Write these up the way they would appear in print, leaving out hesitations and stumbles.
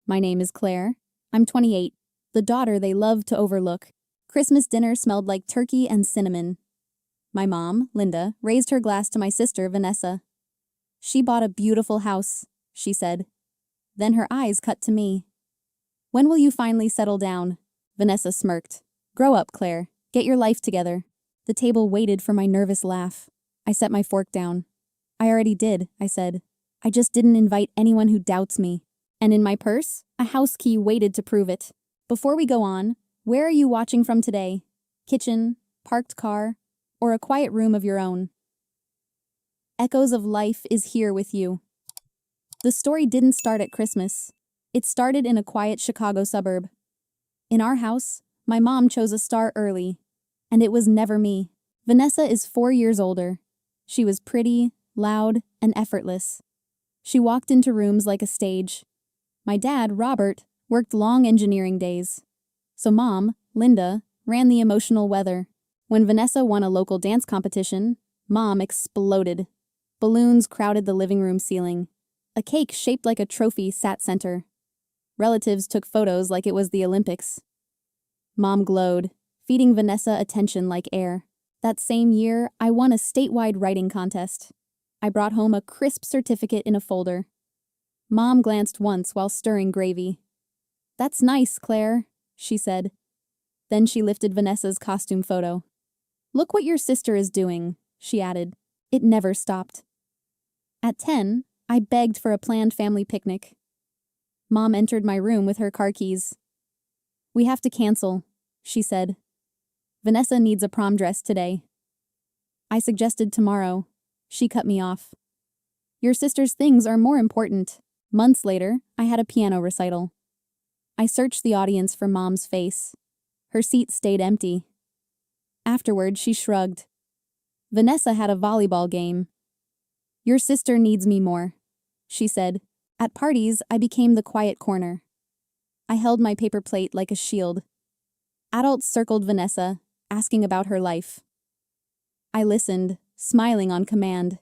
My name is Claire. I'm 28, the daughter they love to overlook. Christmas dinner smelled like turkey and cinnamon. My mom, Linda, raised her glass to my sister, Vanessa. She bought a beautiful house, she said. Then her eyes cut to me. When will you finally settle down? Vanessa smirked. Grow up, Claire. Get your life together. The table waited for my nervous laugh. I set my fork down. I already did, I said. I just didn't invite anyone who doubts me. And in my purse, a house key waited to prove it. Before we go on, where are you watching from today? Kitchen, parked car, or a quiet room of your own? Echoes of Life is here with you. The story didn't start at Christmas. It started in a quiet Chicago suburb. In our house, my mom chose a star early, and it was never me. Vanessa is 4 years older. She was pretty, loud, and effortless. She walked into rooms like a stage. My dad, Robert, worked long engineering days. So Mom, Linda, ran the emotional weather. When Vanessa won a local dance competition, Mom exploded. Balloons crowded the living room ceiling. A cake shaped like a trophy sat center. Relatives took photos like it was the Olympics. Mom glowed, feeding Vanessa attention like air. That same year, I won a statewide writing contest. I brought home a crisp certificate in a folder. Mom glanced once while stirring gravy. That's nice, Claire, she said. Then she lifted Vanessa's costume photo. Look what your sister is doing, she added. It never stopped. At 10, I begged for a planned family picnic. Mom entered my room with her car keys. We have to cancel, she said. Vanessa needs a prom dress today. I suggested tomorrow. She cut me off. Your sister's things are more important. Months later, I had a piano recital. I searched the audience for Mom's face. Her seat stayed empty. Afterward, she shrugged. Vanessa had a volleyball game. Your sister needs me more, she said. At parties, I became the quiet corner. I held my paper plate like a shield. Adults circled Vanessa, asking about her life. I listened, smiling on command.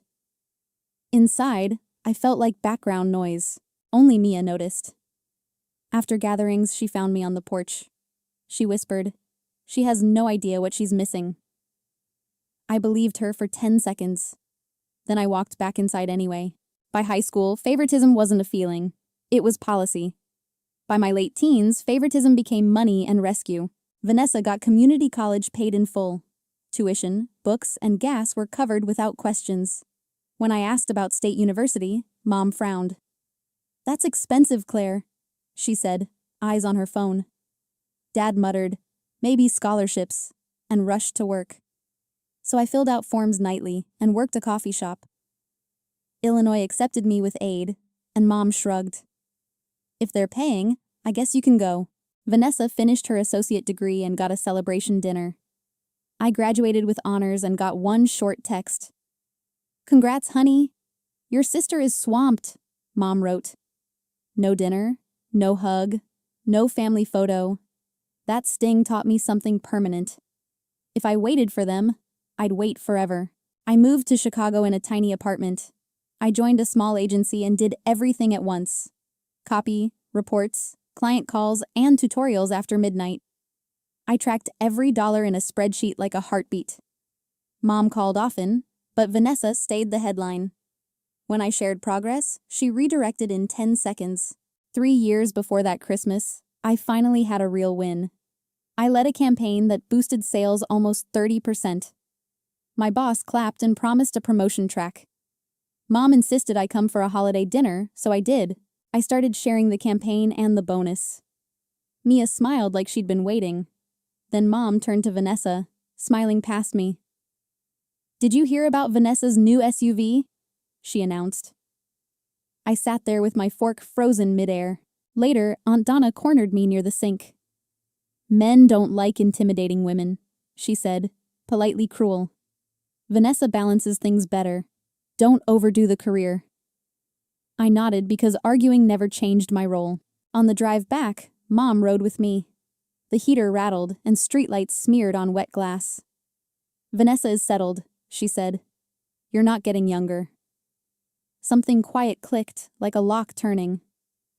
Inside, I felt like background noise. Only Mia noticed. After gatherings, she found me on the porch. She whispered, "She has no idea what she's missing." I believed her for 10 seconds. Then I walked back inside anyway. By high school, favoritism wasn't a feeling. It was policy. By my late teens, favoritism became money and rescue. Vanessa got community college paid in full. Tuition, books, and gas were covered without questions. When I asked about state university, Mom frowned. That's expensive, Claire, she said, eyes on her phone. Dad muttered, maybe scholarships, and rushed to work. So I filled out forms nightly and worked a coffee shop. Illinois accepted me with aid, and Mom shrugged. If they're paying, I guess you can go. Vanessa finished her associate degree and got a celebration dinner. I graduated with honors and got one short text. Congrats, honey. Your sister is swamped, Mom wrote. No dinner, no hug, no family photo. That sting taught me something permanent. If I waited for them, I'd wait forever. I moved to Chicago in a tiny apartment. I joined a small agency and did everything at once. Copy, reports, client calls, and tutorials after midnight. I tracked every dollar in a spreadsheet like a heartbeat. Mom called often, but Vanessa stayed the headline. When I shared progress, she redirected in 10 seconds. 3 years before that Christmas, I finally had a real win. I led a campaign that boosted sales almost 30%. My boss clapped and promised a promotion track. Mom insisted I come for a holiday dinner, so I did. I started sharing the campaign and the bonus. Mia smiled like she'd been waiting. Then Mom turned to Vanessa, smiling past me. Did you hear about Vanessa's new SUV? She announced. I sat there with my fork frozen midair. Later, Aunt Donna cornered me near the sink. Men don't like intimidating women, she said, politely cruel. Vanessa balances things better. Don't overdo the career. I nodded because arguing never changed my role. On the drive back, Mom rode with me. The heater rattled and streetlights smeared on wet glass. Vanessa is settled, she said. You're not getting younger. Something quiet clicked, like a lock turning.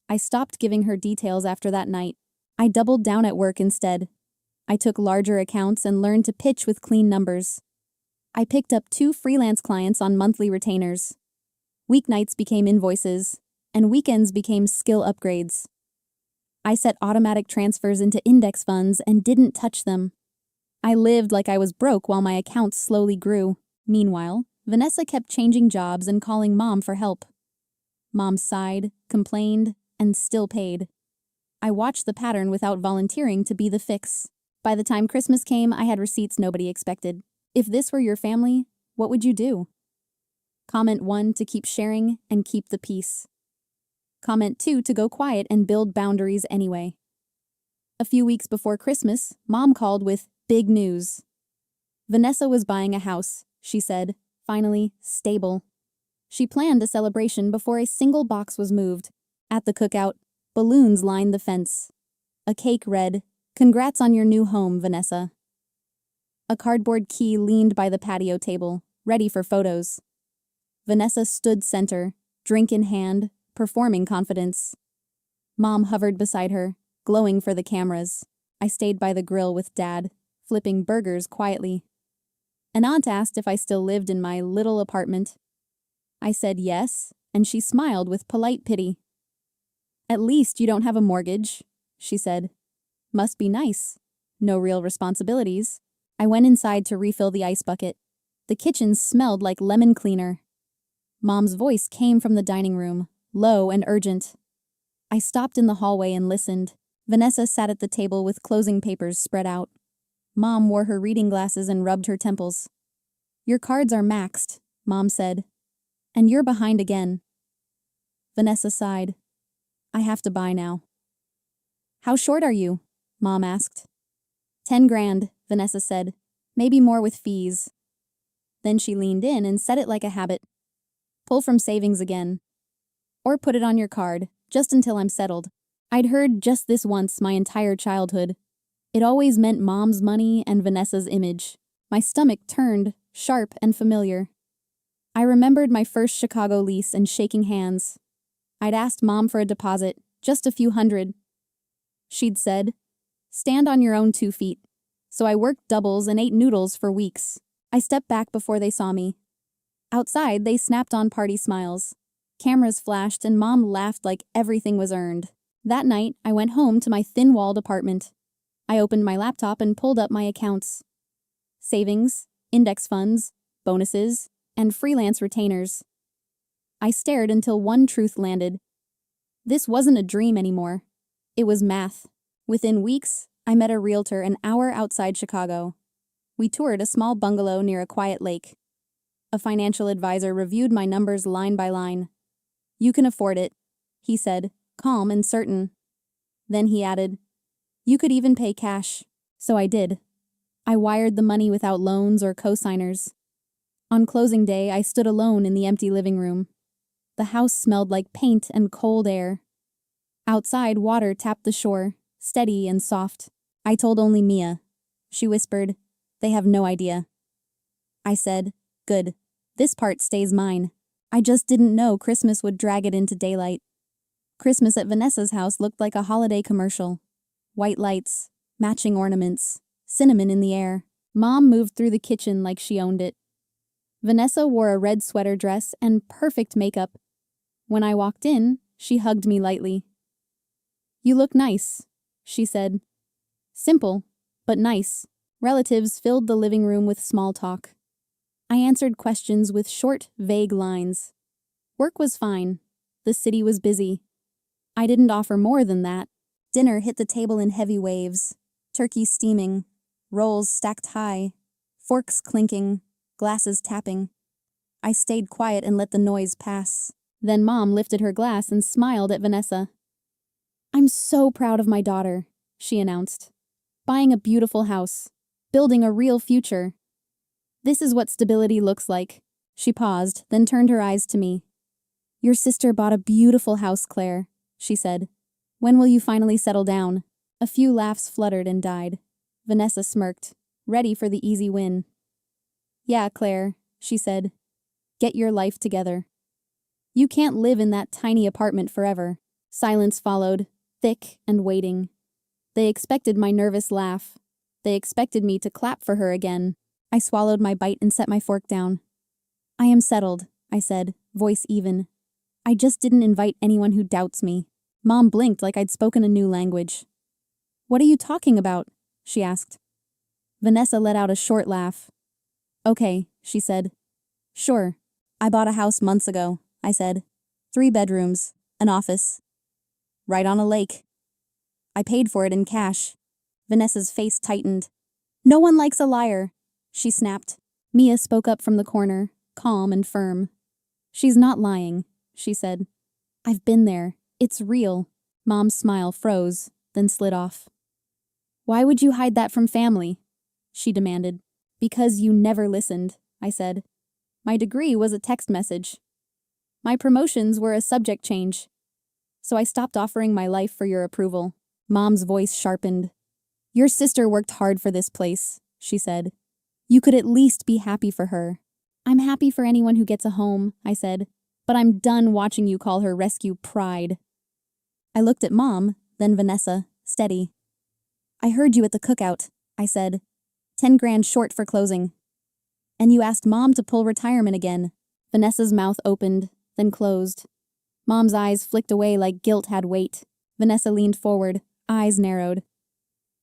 I stopped giving her details after that night. I doubled down at work instead. I took larger accounts and learned to pitch with clean numbers. I picked up 2 freelance clients on monthly retainers. Weeknights became invoices, and weekends became skill upgrades. I set automatic transfers into index funds and didn't touch them. I lived like I was broke while my accounts slowly grew. Meanwhile, Vanessa kept changing jobs and calling Mom for help. Mom sighed, complained, and still paid. I watched the pattern without volunteering to be the fix. By the time Christmas came, I had receipts nobody expected. If this were your family, what would you do? Comment 1 to keep sharing and keep the peace. Comment 2 to go quiet and build boundaries anyway. A few weeks before Christmas, Mom called with big news. Vanessa was buying a house, she said, finally, stable. She planned a celebration before a single box was moved. At the cookout, balloons lined the fence. A cake read, "Congrats on your new home, Vanessa." A cardboard key leaned by the patio table, ready for photos. Vanessa stood center, drink in hand, performing confidence. Mom hovered beside her, glowing for the cameras. I stayed by the grill with Dad, flipping burgers quietly. An aunt asked if I still lived in my little apartment. I said yes, and she smiled with polite pity. "At least you don't have a mortgage," she said. "Must be nice. No real responsibilities." I went inside to refill the ice bucket. The kitchen smelled like lemon cleaner. Mom's voice came from the dining room, low and urgent. I stopped in the hallway and listened. Vanessa sat at the table with closing papers spread out. Mom wore her reading glasses and rubbed her temples. "Your cards are maxed," Mom said. "And you're behind again." Vanessa sighed. "I have to buy now." "How short are you?" Mom asked. 10 grand, Vanessa said. "Maybe more with fees." Then she leaned in and said it like a habit. "Pull from savings again. Or put it on your card, just until I'm settled." I'd heard just this once my entire childhood. It always meant Mom's money and Vanessa's image. My stomach turned, sharp and familiar. I remembered my first Chicago lease and shaking hands. I'd asked Mom for a deposit, just a few hundred. She'd said, "Stand on your own 2 feet." So I worked doubles and ate noodles for weeks. I stepped back before they saw me. Outside, they snapped on party smiles. Cameras flashed and Mom laughed like everything was earned. That night, I went home to my thin-walled apartment. I opened my laptop and pulled up my accounts. Savings, index funds, bonuses, and freelance retainers. I stared until one truth landed. This wasn't a dream anymore. It was math. Within weeks, I met a realtor an hour outside Chicago. We toured a small bungalow near a quiet lake. A financial advisor reviewed my numbers line by line. "You can afford it," he said, calm and certain. Then he added, "You could even pay cash." So I did. I wired the money without loans or cosigners. On closing day, I stood alone in the empty living room. The house smelled like paint and cold air. Outside, water tapped the shore, steady and soft. I told only Mia. She whispered, "They have no idea." I said, "Good. This part stays mine." I just didn't know Christmas would drag it into daylight. Christmas at Vanessa's house looked like a holiday commercial. White lights, matching ornaments, cinnamon in the air. Mom moved through the kitchen like she owned it. Vanessa wore a red sweater dress and perfect makeup. When I walked in, she hugged me lightly. "You look nice," she said. Simple, but nice. Relatives filled the living room with small talk. I answered questions with short, vague lines. Work was fine. The city was busy. I didn't offer more than that. Dinner hit the table in heavy waves. Turkey steaming, rolls stacked high, forks clinking, glasses tapping. I stayed quiet and let the noise pass. Then Mom lifted her glass and smiled at Vanessa. "I'm so proud of my daughter," she announced. "Buying a beautiful house. Building a real future. This is what stability looks like." She paused, then turned her eyes to me. "Your sister bought a beautiful house, Claire," she said. "When will you finally settle down?" A few laughs fluttered and died. Vanessa smirked, ready for the easy win. "Yeah, Claire," she said. "Get your life together. You can't live in that tiny apartment forever. Silence followed, thick and waiting. They expected my nervous laugh. They expected me to clap for her again. I swallowed my bite and set my fork down. I am settled, I said, voice even. I just didn't invite anyone who doubts me. Mom blinked like I'd spoken a new language. What are you talking about? She asked. Vanessa let out a short laugh. Okay, she said. Sure. I bought a house months ago, I said. 3 bedrooms, an office. Right on a lake. I paid for it in cash. Vanessa's face tightened. No one likes a liar, she snapped. Mia spoke up from the corner, calm and firm. She's not lying, she said. I've been there. It's real. Mom's smile froze, then slid off. Why would you hide that from family? She demanded. Because you never listened, I said. My degree was a text message. My promotions were a subject change. So I stopped offering my life for your approval. Mom's voice sharpened. Your sister worked hard for this place, she said. You could at least be happy for her. I'm happy for anyone who gets a home, I said, but I'm done watching you call her rescue pride. I looked at Mom, then Vanessa, steady. I heard you at the cookout, I said. 10 grand short for closing. And you asked Mom to pull retirement again. Vanessa's mouth opened, then closed. Mom's eyes flicked away like guilt had weight. Vanessa leaned forward, eyes narrowed.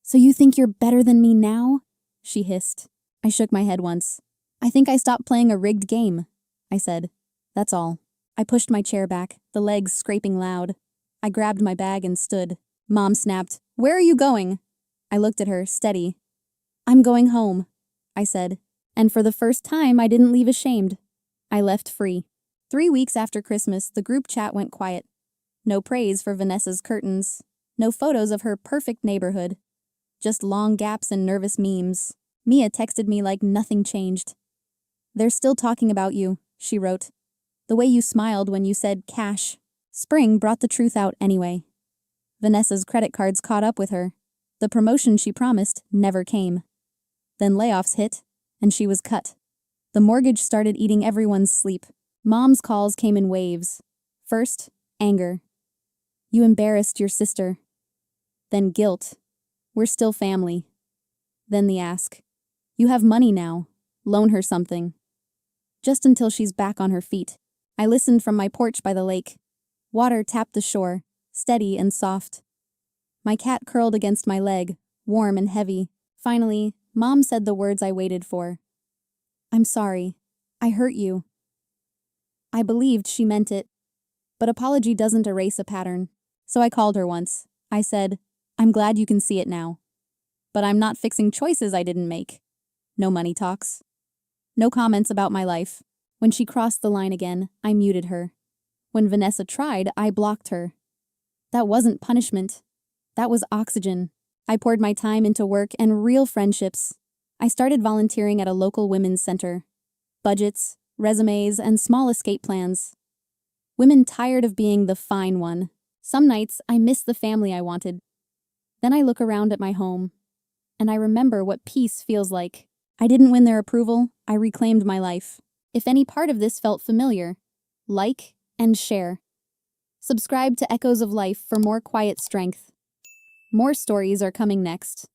So you think you're better than me now? She hissed. I shook my head once. I think I stopped playing a rigged game, I said. That's all. I pushed my chair back, the legs scraping loud. I grabbed my bag and stood. Mom snapped, Where are you going? I looked at her, steady. I'm going home, I said. And for the first time, I didn't leave ashamed. I left free. 3 weeks after Christmas, the group chat went quiet. No praise for Vanessa's curtains. No photos of her perfect neighborhood. Just long gaps and nervous memes. Mia texted me like nothing changed. They're still talking about you, she wrote. The way you smiled when you said cash. Spring brought the truth out anyway. Vanessa's credit cards caught up with her. The promotion she promised never came. Then layoffs hit, and she was cut. The mortgage started eating everyone's sleep. Mom's calls came in waves. First, anger. You embarrassed your sister. Then guilt. We're still family. Then the ask. You have money now. Loan her something. Just until she's back on her feet. I listened from my porch by the lake. Water tapped the shore, steady and soft. My cat curled against my leg, warm and heavy. Finally, Mom said the words I waited for. I'm sorry. I hurt you. I believed she meant it. But apology doesn't erase a pattern. So I called her once. I said, I'm glad you can see it now. But I'm not fixing choices I didn't make. No money talks. No comments about my life. When she crossed the line again, I muted her. When Vanessa tried, I blocked her. That wasn't punishment. That was oxygen. I poured my time into work and real friendships. I started volunteering at a local women's center. Budgets, resumes, and small escape plans. Women tired of being the fine one. Some nights, I miss the family I wanted. Then I look around at my home, and I remember what peace feels like. I didn't win their approval, I reclaimed my life. If any part of this felt familiar, like and share. Subscribe to Echoes of Life for more quiet strength. More stories are coming next.